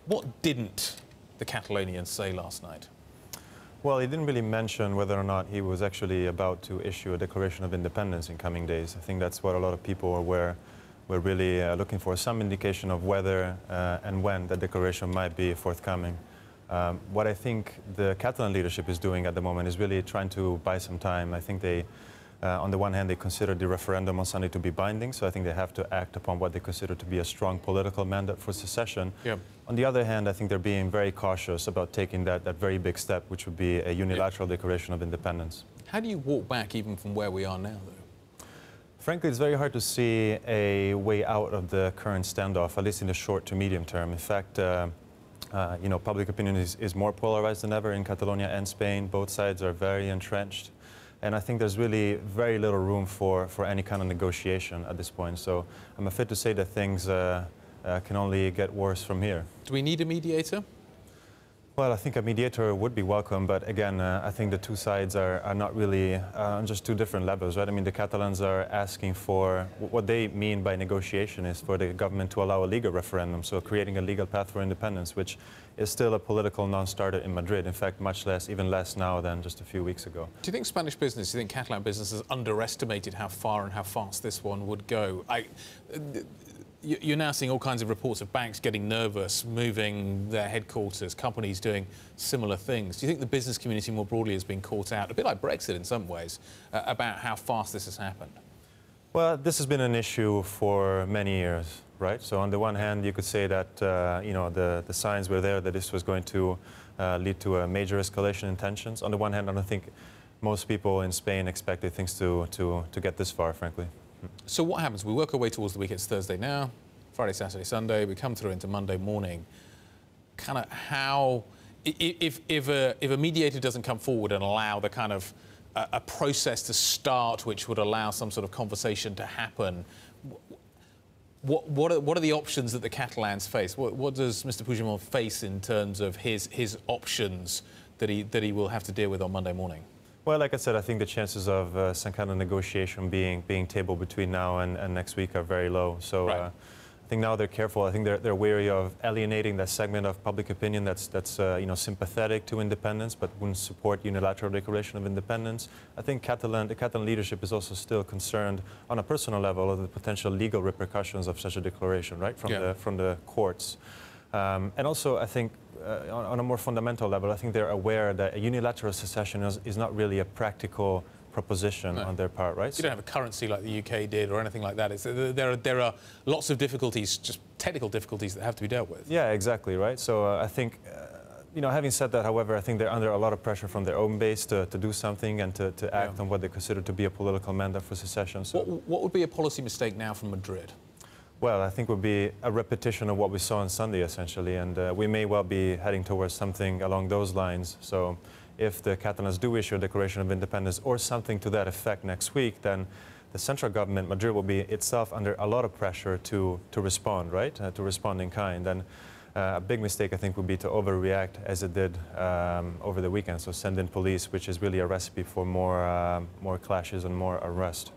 What didn't the Catalonians say last night? Well, he didn't really mention whether or not he was actually about to issue a declaration of independence in coming days. I think that's what a lot of people were really looking for, some indication of whether and when the declaration might be forthcoming. What I think the Catalan leadership is doing at the moment is really trying to buy some time. I think they, on the one hand, they consider the referendum on Sunday to be binding, so I think they have to act upon what they consider to be a strong political mandate for secession. Yeah. On the other hand, I think they're being very cautious about taking that very big step, which would be a unilateral declaration of independence. How do you walk back even from where we are now, though? Frankly, it's very hard to see a way out of the current standoff, at least in the short to medium term. In fact, you know, public opinion is more polarized than ever in Catalonia and Spain. Both sides are very entrenched. And I think there's really very little room for any kind of negotiation at this point. So I'm afraid to say that things can only get worse from here. Do we need a mediator? Well, I think a mediator would be welcome, but again, I think the two sides are not really on just two different levels, right? I mean, the Catalans are asking for, what they mean by negotiation is for the government to allow a legal referendum, so creating a legal path for independence, which is still a political non-starter in Madrid. In fact, much less, even less now than just a few weeks ago. Do you think Spanish business, do you think Catalan business has underestimated how far and how fast this one would go? You're now seeing all kinds of reports of banks getting nervous, moving their headquarters, companies doing similar things. Do you think the business community more broadly has been caught out, a bit like Brexit in some ways, about how fast this has happened? Well, this has been an issue for many years, right? So on the one hand, you could say that you know, the signs were there that this was going to lead to a major escalation in tensions. On the one hand, I don't think most people in Spain expected things to get this far, frankly. So what happens? We work our way towards the week. It's Thursday now, Friday, Saturday, Sunday. We come through into Monday morning. Kind of how, if a mediator doesn't come forward and allow the kind of a process to start, which would allow some sort of conversation to happen, what are the options that the Catalans face? What does Mr. Puigdemont face in terms of his options that he will have to deal with on Monday morning? Well, like I said, I think the chances of some kind of negotiation being tabled between now and next week are very low. So right. I think now they're careful. I think they're wary of alienating that segment of public opinion that's you know, sympathetic to independence but wouldn't support unilateral declaration of independence. I think the Catalan leadership is also still concerned on a personal level of the potential legal repercussions of such a declaration, right, from the courts. And also, I think, on a more fundamental level, I think they're aware that a unilateral secession is not really a practical proposition on their part, right? You don't have a currency like the UK did or anything like that. There are lots of difficulties, just technical difficulties that have to be dealt with. Yeah, exactly, right? So I think, you know, having said that, however, I think they're under a lot of pressure from their own base to do something and to act on what they consider to be a political mandate for secession. So what would be a policy mistake now from Madrid? Well, I think it would be a repetition of what we saw on Sunday, essentially, and we may well be heading towards something along those lines. So if the Catalans do issue a declaration of independence or something to that effect next week, then the central government, Madrid, will be itself under a lot of pressure to respond, right, to respond in kind. And a big mistake, I think, would be to overreact as it did over the weekend, so send in police, which is really a recipe for more clashes and more arrest.